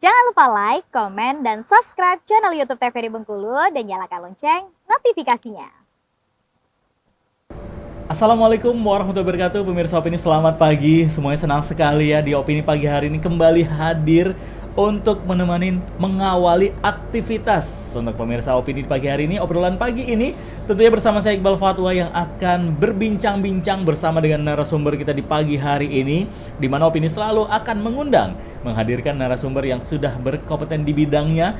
Jangan lupa like, komen, dan subscribe channel YouTube TVRI Bengkulu dan nyalakan lonceng notifikasinya. Assalamualaikum warahmatullahi wabarakatuh. Pemirsa Opini, selamat pagi. Semuanya senang sekali ya di Opini pagi hari ini kembali hadir untuk menemani mengawali aktivitas. Untuk pemirsa Opini pagi hari ini, obrolan pagi ini tentunya bersama saya Iqbal Fatwa yang akan berbincang-bincang bersama dengan narasumber kita di pagi hari ini, di mana Opini selalu akan menghadirkan narasumber yang sudah berkompeten di bidangnya.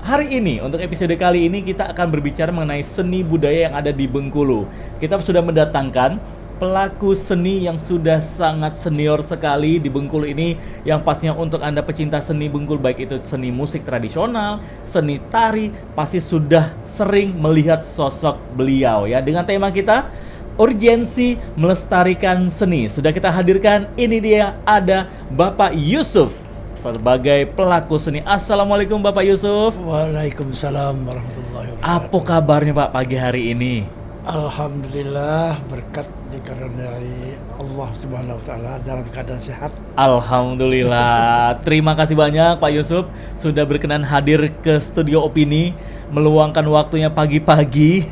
Hari ini, untuk episode kali ini kita akan berbicara mengenai seni budaya yang ada di Bengkulu. Kita sudah mendatangkan pelaku seni yang sudah sangat senior sekali di Bengkulu ini, yang pastinya untuk Anda pecinta seni Bengkulu, baik itu seni musik tradisional, seni tari, pasti sudah sering melihat sosok beliau ya. Dengan tema kita, urgensi melestarikan seni. Sudah kita hadirkan, ini dia, ada Bapak Yusuf sebagai pelaku seni. Assalamualaikum Bapak Yusuf. Waalaikumsalam warahmatullahi wabarakatuh. Apa kabarnya Pak pagi hari ini? Alhamdulillah, berkat dikaruniai Allah Subhanahu wa taala dalam keadaan sehat. Alhamdulillah. Terima kasih banyak Pak Yusuf sudah berkenan hadir ke studio Opini, meluangkan waktunya pagi-pagi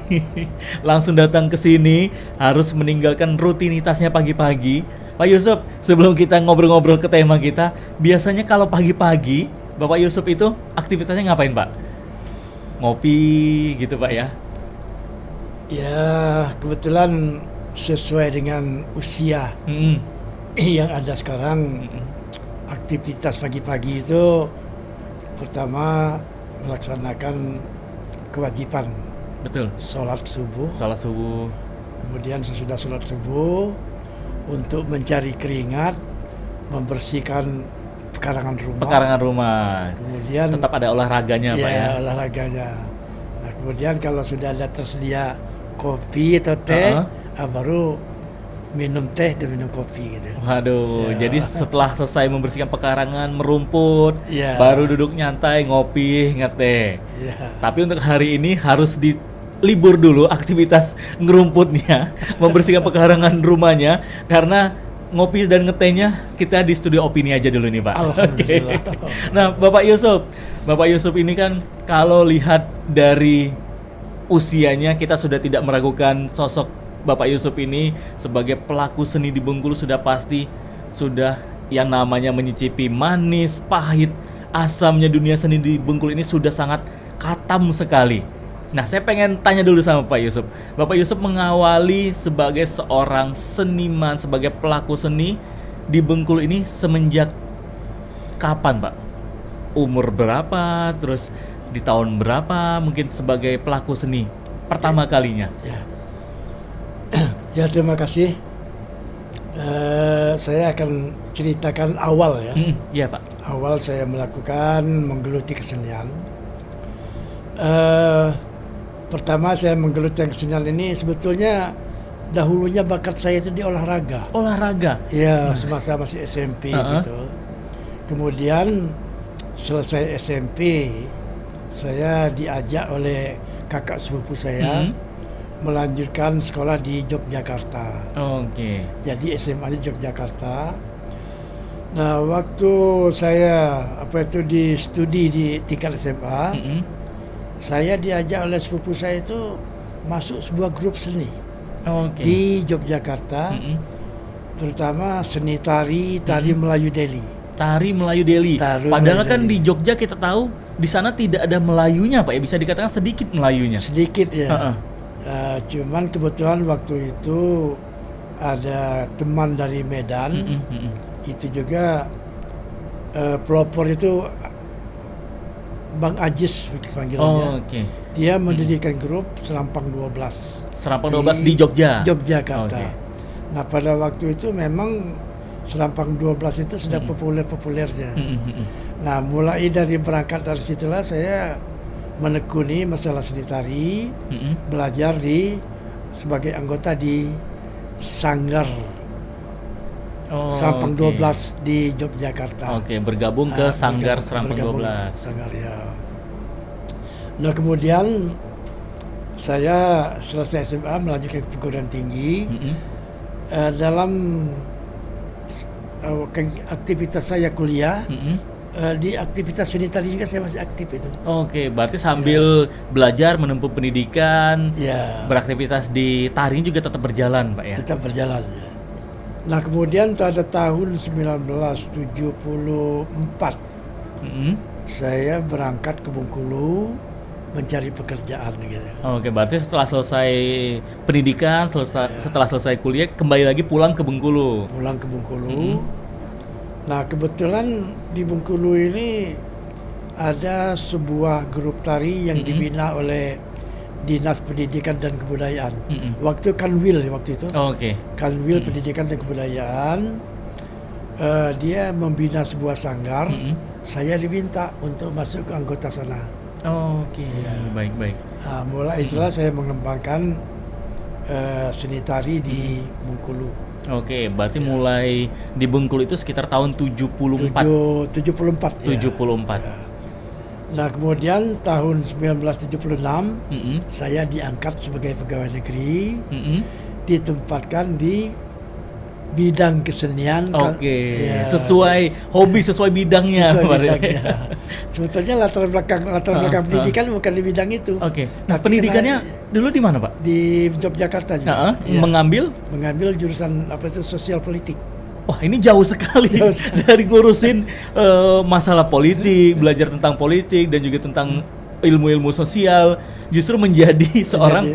langsung datang ke sini, harus meninggalkan rutinitasnya pagi-pagi. Pak Yusuf, sebelum kita ngobrol-ngobrol ke tema kita, biasanya kalau pagi-pagi Bapak Yusuf itu aktivitasnya ngapain Pak? Ngopi gitu Pak ya? Ya, kebetulan sesuai dengan usia yang ada sekarang, aktivitas pagi-pagi itu pertama melaksanakan kewajiban. Betul. Sholat subuh. Sholat subuh. Kemudian sesudah sholat subuh, untuk mencari keringat, membersihkan pekarangan rumah. Kemudian tetap ada olahraganya Pak ya? Olahraganya. Nah, kemudian kalau sudah ada tersedia kopi atau teh, baru minum teh dan minum kopi gitu. Waduh, jadi setelah selesai membersihkan pekarangan, merumput, baru duduk nyantai, ngopi, ngeteh. Tapi untuk hari ini harus libur dulu aktivitas ngerumputnya, membersihkan pekarangan rumahnya, karena ngopi dan ngetehnya kita di studio Opini aja dulu nih Pak. Oke. Nah Bapak Yusuf ini kan kalau lihat dari usianya, kita sudah tidak meragukan sosok Bapak Yusuf ini sebagai pelaku seni di Bengkulu. Sudah pasti sudah yang namanya menyicipi manis, pahit, asamnya dunia seni di Bengkulu ini sudah sangat katam sekali. Nah, saya pengen tanya dulu sama Pak Yusuf. Bapak Yusuf mengawali sebagai seorang seniman, sebagai pelaku seni di Bengkulu ini semenjak kapan, Pak? Umur berapa? Terus di tahun berapa mungkin sebagai pelaku seni pertama kalinya? Ya, terima kasih. Saya akan ceritakan awal ya. Iya, Pak. Awal saya menggeluti kesenian. Pertama saya menggeluti kesenian ini sebetulnya dahulunya bakat saya itu di olahraga. Olahraga? Ya, semasa masih SMP gitu. Kemudian selesai SMP, saya diajak oleh kakak sepupu saya melanjutkan sekolah di Yogyakarta. Oke. Jadi SMA di Yogyakarta. Nah, waktu saya di studi di tingkat SMA, saya diajak oleh sepupu saya itu masuk sebuah grup seni di Yogyakarta, terutama seni tari Melayu Deli. Tari Melayu Deli. Padahal kan di Jogja kita tahu di sana tidak ada Melayunya Pak ya, bisa dikatakan sedikit Melayunya. Sedikit ya. Cuman kebetulan waktu itu ada teman dari Medan, itu juga pelopor itu Bang Ajis panggilannya. Dia mendirikan grup Serampang 12. Serampang 12 di Yogyakarta. Nah, pada waktu itu memang Serampang 12 itu sudah populernya. Nah, mulai dari berangkat dari situlah saya menekuni masalah seni tari, belajar sebagai anggota di Sanggar Serampang 12 di Yogyakarta. Bergabung ke Sanggar Serampang 12. Sanggar ya. Nah, kemudian saya selesai SMA melanjutkan ke perguruan tinggi. Dalam aktivitas saya kuliah, Di aktivitas seni tari juga saya masih aktif itu. Oke, berarti sambil belajar menempuh pendidikan, Ya, beraktivitas di tari juga tetap berjalan, Pak ya. tetap berjalan. Ya. Nah kemudian pada tahun 1974 Mm-mm. saya berangkat ke Bengkulu mencari pekerjaan gitu. Oke, berarti setelah selesai pendidikan, setelah selesai kuliah, kembali lagi pulang ke Bengkulu. Pulang ke Bengkulu. Nah kebetulan di Bengkulu ini ada sebuah grup tari yang dibina oleh Dinas Pendidikan dan Kebudayaan. Waktu Kanwil waktu itu. Oke. Kanwil Pendidikan dan Kebudayaan, dia membina sebuah sanggar. Saya diminta untuk masuk ke anggota sana. Oke, baik. Nah, mulai itulah saya mengembangkan seni tari di Bengkulu. Oke, berarti mulai di Bengkulu itu sekitar tahun 74. 74. 74. Ya. Nah kemudian tahun 1976 saya diangkat sebagai pegawai negeri, ditempatkan di bidang kesenian. Oke, Ya, sesuai hobi, sesuai bidangnya. sesuai bidangnya. Sebetulnya latar belakang pendidikan bukan di bidang itu. Oke. Nah, Tapi pendidikannya dulu di mana, Pak? di Yogyakarta juga. Ya. Mengambil jurusan sosial politik. Wah, ini jauh sekali, dari ngurusin masalah politik, belajar tentang politik dan juga tentang ilmu-ilmu sosial, justru menjadi seorang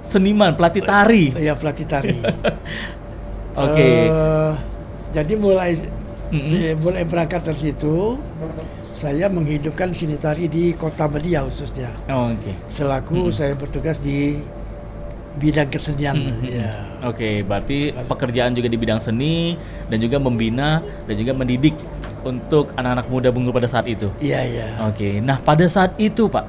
seniman, pelatih tari. Ya, pelatih tari. Oke. Jadi mulai berangkat dari situ, saya menghidupkan seni tari di Kota Media khususnya. Oke. Selaku saya bertugas di bidang kesenian. Ya. Oke, berarti pekerjaan juga di bidang seni dan juga membina dan juga mendidik untuk anak-anak muda Bengkulu pada saat itu. Iya. Oke, nah pada saat itu Pak,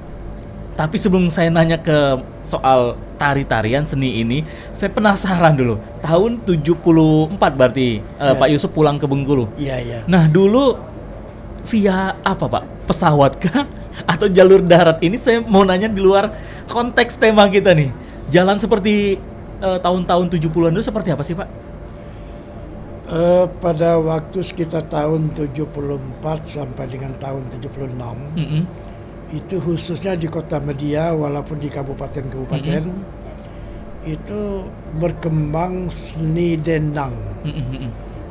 tapi sebelum saya nanya ke soal tari-tarian seni ini, saya penasaran dulu. Tahun 74 berarti Pak Yusuf pulang ke Bengkulu. Iya. Nah dulu via apa Pak? Pesawat kah? Atau jalur darat? Ini saya mau nanya di luar konteks tema kita nih. Jalan seperti tahun-tahun 70-an dulu seperti apa sih Pak? Pada waktu sekitar tahun 74 sampai dengan tahun 76, itu khususnya di Kota Media walaupun di kabupaten-kabupaten, itu berkembang seni dendang,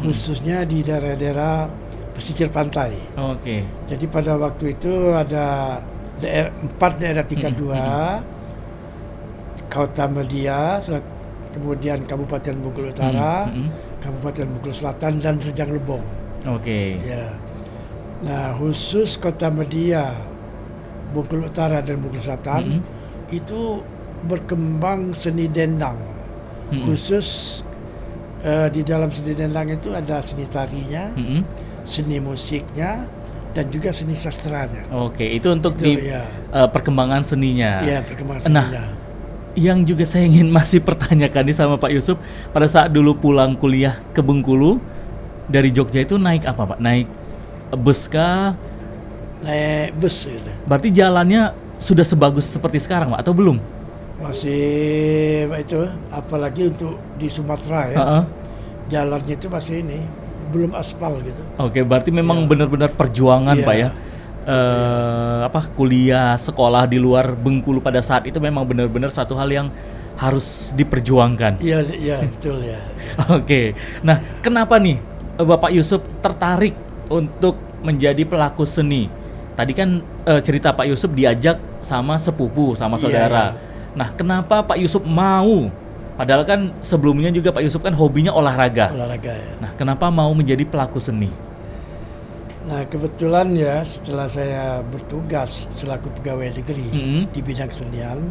khususnya di daerah-daerah pesisir pantai. Oke. Jadi pada waktu itu ada 4 daerah tingkat 2, Kota Media, kemudian Kabupaten Bengkulu Utara, Kabupaten Bengkulu Selatan, dan Rejang Lebong. Oke. Ya. Nah, khusus Kota Media, Bengkulu Utara dan Bengkulu Selatan itu berkembang seni dendang. Khusus di dalam seni dendang itu ada seni tarinya, seni musiknya, dan juga seni sastranya. Oke, itu untuk perkembangan seninya. Iya, perkembangan seninya. Nah, yang juga saya ingin masih pertanyakan nih sama Pak Yusuf, pada saat dulu pulang kuliah ke Bengkulu dari Jogja itu naik apa Pak? Naik bus kah? Naik bus gitu. Berarti jalannya sudah sebagus seperti sekarang Pak atau belum? Masih itu, apalagi untuk di Sumatera ya. Jalannya itu masih belum aspal gitu. Oke, berarti memang benar-benar perjuangan Pak ya. Kuliah, sekolah di luar Bengkulu pada saat itu memang benar-benar suatu hal yang harus diperjuangkan. Iya, betul ya. Oke. Nah, kenapa nih Bapak Yusuf tertarik untuk menjadi pelaku seni? Tadi kan cerita Pak Yusuf diajak sama sepupu, sama saudara. Nah, kenapa Pak Yusuf mau? Padahal kan sebelumnya juga Pak Yusuf kan hobinya olahraga. Olahraga ya. Nah, kenapa mau menjadi pelaku seni? Nah, kebetulan ya setelah saya bertugas selaku pegawai negeri di bidang kesenian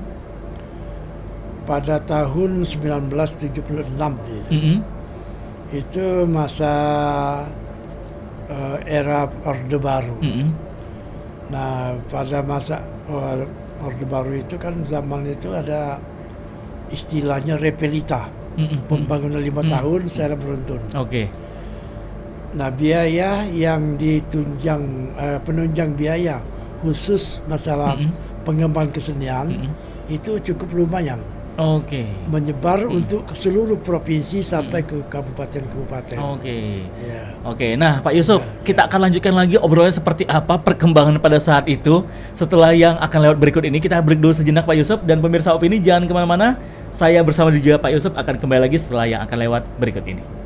pada tahun 1976 itu masa era Orde Baru. Nah, pada masa Orde Baru itu kan zaman itu ada istilahnya repelita, pembangunan 5 tahun secara beruntun. Oke. Nah, biaya yang ditunjang, penunjang biaya khusus masalah pengembangan kesenian itu cukup lumayan. Oke. menyebar untuk ke seluruh provinsi sampai ke kabupaten-kabupaten. Oke. Ya. Oke, nah Pak Yusuf, Ya, kita akan lanjutkan lagi obrolannya seperti apa perkembangan pada saat itu. Setelah yang akan lewat berikut ini, kita break dulu sejenak Pak Yusuf. Dan pemirsa Opini jangan kemana-mana, saya bersama juga Pak Yusuf akan kembali lagi setelah yang akan lewat berikut ini.